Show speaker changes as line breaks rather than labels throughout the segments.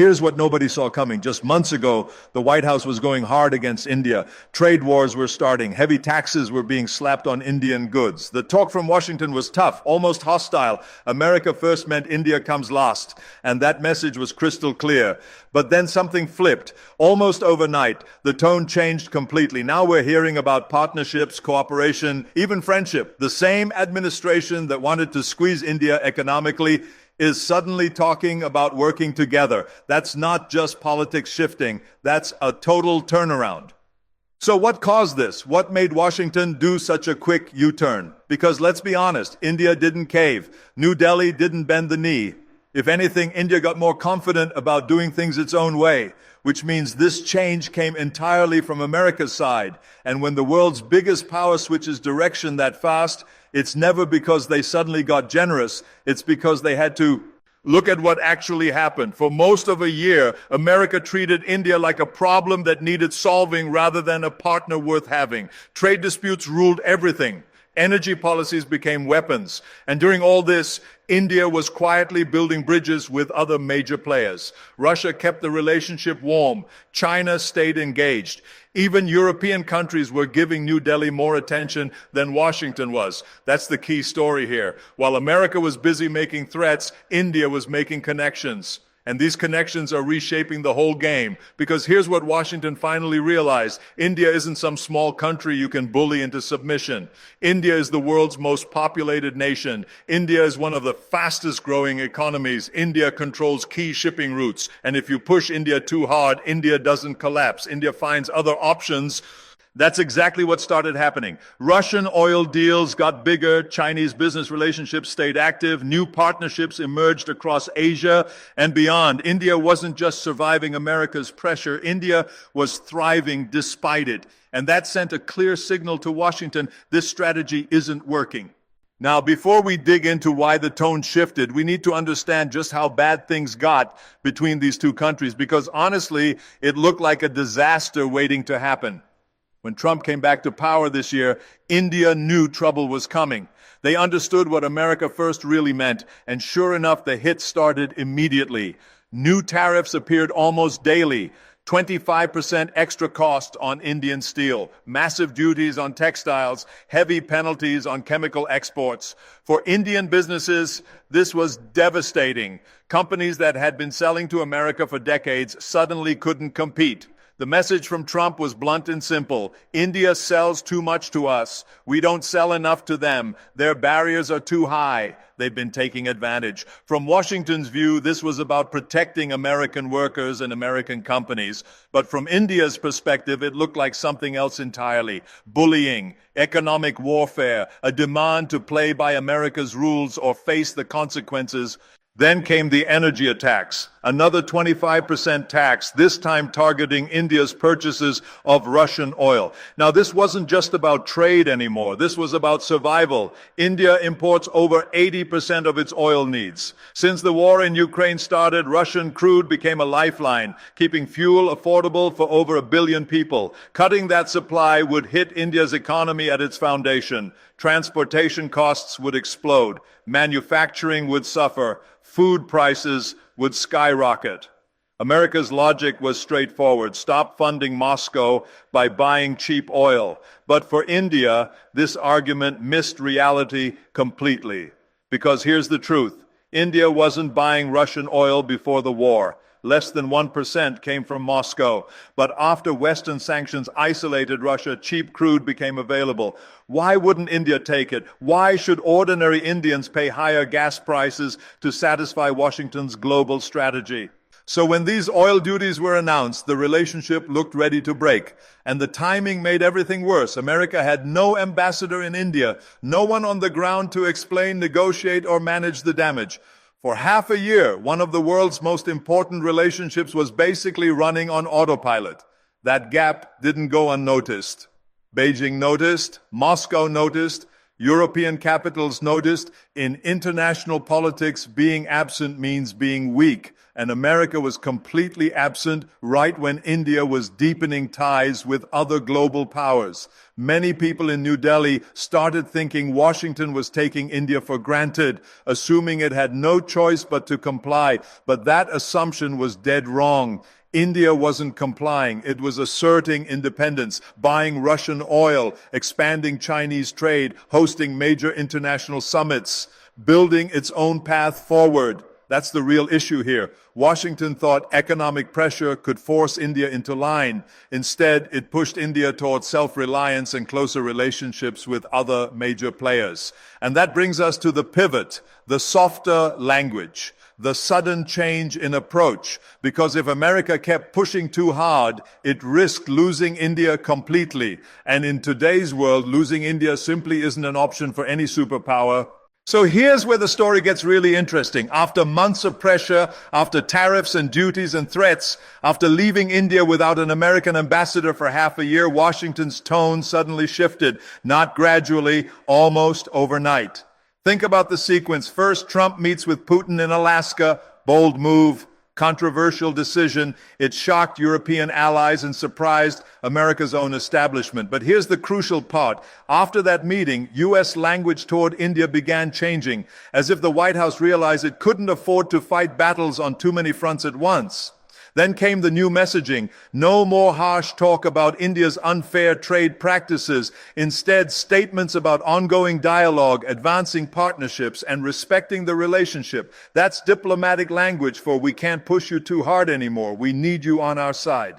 Here's what nobody saw coming. Just months ago, the White House was going hard against India. Trade wars were starting. Heavy taxes were being slapped on Indian goods. The talk from Washington was tough, almost hostile. America first meant India comes last. And that message was crystal clear. But then something flipped. Almost overnight, the tone changed completely. Now we're hearing about partnerships, cooperation, even friendship. The same administration that wanted to squeeze India economically is suddenly talking about working together. That's not just politics shifting. That's a total turnaround. So what caused this? What made Washington do such a quick U-turn? Because let's be honest, India didn't cave. New Delhi didn't bend the knee. If anything, India got more confident about doing things its own way, which means this change came entirely from America's side. And when the world's biggest power switches direction that fast, it's never because they suddenly got generous. It's because they had to look at what actually happened. For most of a year, America treated India like a problem that needed solving rather than a partner worth having. Trade disputes ruled everything. Energy policies became weapons. And during all this, India was quietly building bridges with other major players. Russia kept the relationship warm. China stayed engaged. Even European countries were giving New Delhi more attention than Washington was. That's the key story here. While America was busy making threats, India was making connections. And these connections are reshaping the whole game. Because here's what Washington finally realized. India isn't some small country you can bully into submission. India is the world's most populated nation. India is one of the fastest growing economies. India controls key shipping routes. And if you push India too hard, India doesn't collapse. India finds other options. That's exactly what started happening. Russian oil deals got bigger, Chinese business relationships stayed active, new partnerships emerged across Asia and beyond. India wasn't just surviving America's pressure, India was thriving despite it. And that sent a clear signal to Washington, this strategy isn't working. Now, before we dig into why the tone shifted, we need to understand just how bad things got between these two countries, because honestly, it looked like a disaster waiting to happen. When Trump came back to power this year, India knew trouble was coming. They understood what America first really meant, and sure enough, the hit started immediately. New tariffs appeared almost daily. 25% extra cost on Indian steel, massive duties on textiles, heavy penalties on chemical exports. For Indian businesses, this was devastating. Companies that had been selling to America for decades suddenly couldn't compete. The message from Trump was blunt and simple. India sells too much to us. We don't sell enough to them. Their barriers are too high. They've been taking advantage. From Washington's view, this was about protecting American workers and American companies. But from India's perspective, it looked like something else entirely. Bullying, economic warfare, a demand to play by America's rules or face the consequences. Then came the energy attacks, another 25% tax, this time targeting India's purchases of Russian oil. Now, this wasn't just about trade anymore. This was about survival. India imports over 80% of its oil needs. Since the war in Ukraine started, Russian crude became a lifeline, keeping fuel affordable for over 1 billion people. Cutting that supply would hit India's economy at its foundation. Transportation costs would explode. Manufacturing would suffer. Food prices would skyrocket. America's logic was straightforward. Stop funding Moscow by buying cheap oil. But for India, this argument missed reality completely. Because here's the truth. India wasn't buying Russian oil before the war. Less than 1% came from Moscow. But after Western sanctions isolated Russia, cheap crude became available. Why wouldn't India take it? Why should ordinary Indians pay higher gas prices to satisfy Washington's global strategy? So when these oil duties were announced, the relationship looked ready to break. And the timing made everything worse. America had no ambassador in India, no one on the ground to explain, negotiate, or manage the damage. For half a year, one of the world's most important relationships was basically running on autopilot. That gap didn't go unnoticed. Beijing noticed, Moscow noticed, European capitals noticed in international politics, being absent means being weak. And America was completely absent right when India was deepening ties with other global powers. Many people in New Delhi started thinking Washington was taking India for granted, assuming it had no choice but to comply. But that assumption was dead wrong. India wasn't complying. It was asserting independence, buying Russian oil, expanding Chinese trade, hosting major international summits, building its own path forward. That's the real issue here. Washington thought economic pressure could force India into line. Instead, it pushed India towards self-reliance and closer relationships with other major players. And that brings us to the pivot, the softer language, the sudden change in approach. Because if America kept pushing too hard, it risked losing India completely. And in today's world, losing India simply isn't an option for any superpower. So here's where the story gets really interesting. After months of pressure, after tariffs and duties and threats, after leaving India without an American ambassador for half a year, Washington's tone suddenly shifted, not gradually, almost overnight. Think about the sequence. First, Trump meets with Putin in Alaska. Bold move, controversial decision. It shocked European allies and surprised America's own establishment. But here's the crucial part. After that meeting, U.S. language toward India began changing, as if the White House realized it couldn't afford to fight battles on too many fronts at once. Then came the new messaging. No more harsh talk about India's unfair trade practices. Instead, statements about ongoing dialogue, advancing partnerships, and respecting the relationship. That's diplomatic language for we can't push you too hard anymore. We need you on our side.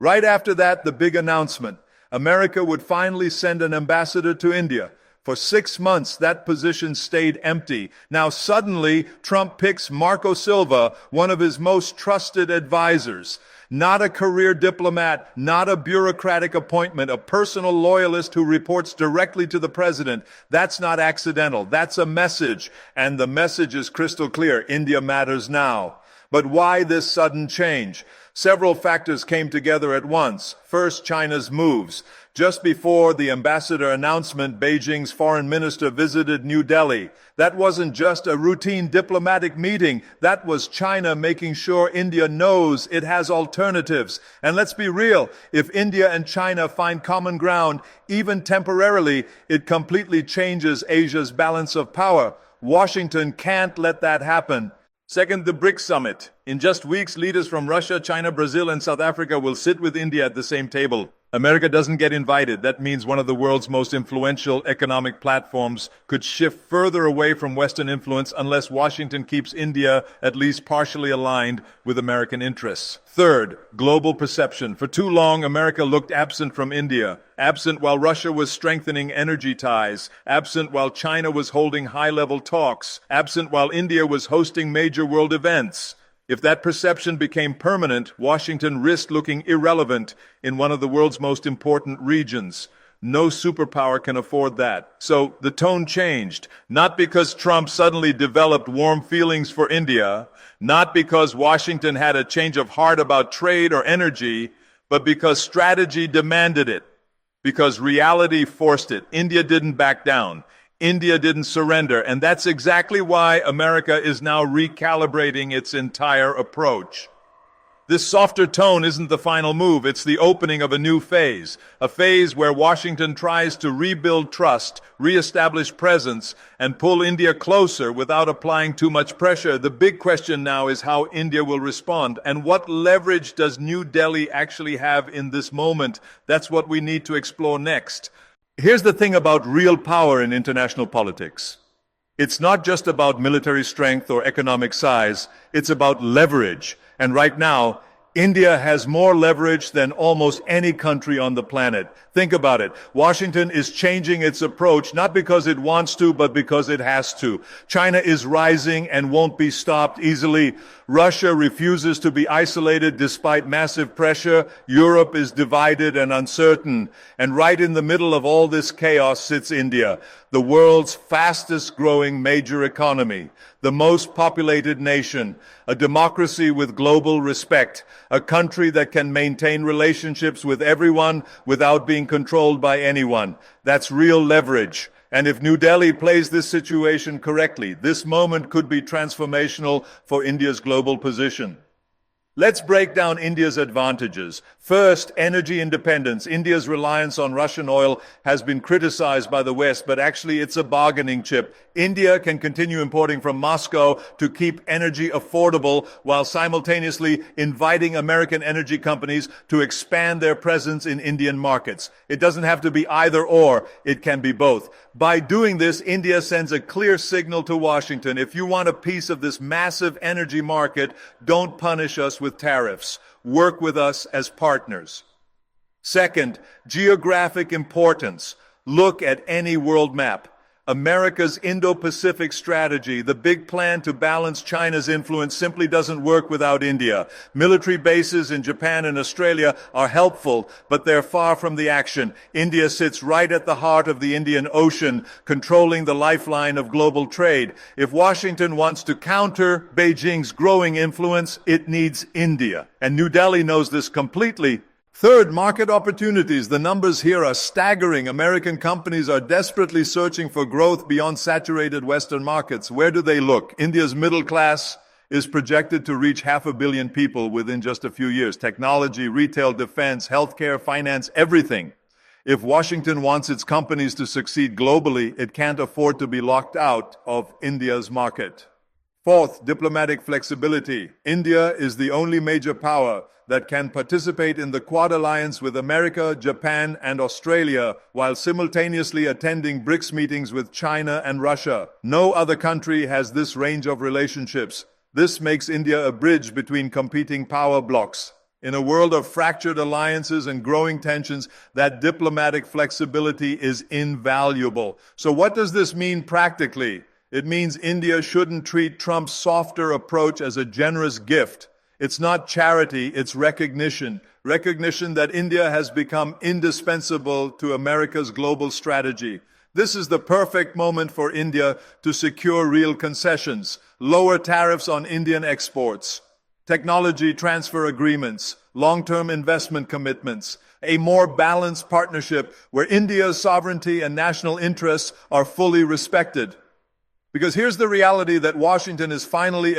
Right after that, the big announcement. America would finally send an ambassador to India. For 6 months, that position stayed empty. Now suddenly, Trump picks Marco Silva, one of his most trusted advisors. Not a career diplomat, not a bureaucratic appointment, a personal loyalist who reports directly to the president. That's not accidental. That's a message. And the message is crystal clear. India matters now. But why this sudden change? Several factors came together at once. First, China's moves. Just before the ambassador announcement, Beijing's foreign minister visited New Delhi. That wasn't just a routine diplomatic meeting. That was China making sure India knows it has alternatives. And let's be real, if India and China find common ground, even temporarily, it completely changes Asia's balance of power. Washington can't let that happen. Second, the BRICS summit. In just weeks, leaders from Russia, China, Brazil, and South Africa will sit with India at the same table. America doesn't get invited. That means one of the world's most influential economic platforms could shift further away from Western influence unless Washington keeps India at least partially aligned with American interests. Third, global perception. For too long, America looked absent from India. Absent while Russia was strengthening energy ties. Absent while China was holding high-level talks. Absent while India was hosting major world events. If that perception became permanent, Washington risked looking irrelevant in one of the world's most important regions. No superpower can afford that. So the tone changed, not because Trump suddenly developed warm feelings for India, not because Washington had a change of heart about trade or energy, but because strategy demanded it, because reality forced it. India didn't back down. India didn't surrender, and that's exactly why America is now recalibrating its entire approach. This softer tone isn't the final move, it's the opening of a new phase, a phase where Washington tries to rebuild trust, reestablish presence, and pull India closer without applying too much pressure. The big question now is how India will respond, and what leverage does New Delhi actually have in this moment? That's what we need to explore next. Here's the thing about real power in international politics. It's not just about military strength or economic size, it's about leverage. And right now, India has more leverage than almost any country on the planet. Think about it. Washington is changing its approach, not because it wants to, but because it has to. China is rising and won't be stopped easily. Russia refuses to be isolated despite massive pressure. Europe is divided and uncertain. And right in the middle of all this chaos sits India, the world's fastest growing major economy, the most populated nation, a democracy with global respect, a country that can maintain relationships with everyone without being controlled by anyone. That's real leverage. And if New Delhi plays this situation correctly, this moment could be transformational for India's global position. Let's break down India's advantages. First, energy independence. India's reliance on Russian oil has been criticized by the West, but actually it's a bargaining chip. India can continue importing from Moscow to keep energy affordable while simultaneously inviting American energy companies to expand their presence in Indian markets. It doesn't have to be either or, it can be both. By doing this, India sends a clear signal to Washington. If you want a piece of this massive energy market, don't punish us with tariffs. Work with us as partners. Second, geographic importance. Look at any world map. America's Indo-Pacific strategy, the big plan to balance China's influence, simply doesn't work without India. Military bases in Japan and Australia are helpful, but they're far from the action. India sits right at the heart of the Indian Ocean, controlling the lifeline of global trade. If Washington wants to counter Beijing's growing influence, it needs India. And New Delhi knows this completely. Third, market opportunities. The numbers here are staggering. American companies are desperately searching for growth beyond saturated Western markets. Where do they look? India's middle class is projected to reach 500 million people within just a few years. Technology, retail, defense, healthcare, finance, everything. If Washington wants its companies to succeed globally, it can't afford to be locked out of India's market. Fourth, diplomatic flexibility. India is the only major power that can participate in the Quad alliance with America, Japan, and Australia, while simultaneously attending BRICS meetings with China and Russia. No other country has this range of relationships. This makes India a bridge between competing power blocs. In a world of fractured alliances and growing tensions, that diplomatic flexibility is invaluable. So what does this mean practically? It means India shouldn't treat Trump's softer approach as a generous gift. It's not charity, it's recognition. Recognition that India has become indispensable to America's global strategy. This is the perfect moment for India to secure real concessions, lower tariffs on Indian exports, technology transfer agreements, long-term investment commitments, a more balanced partnership where India's sovereignty and national interests are fully respected. Because here's the reality that Washington is finally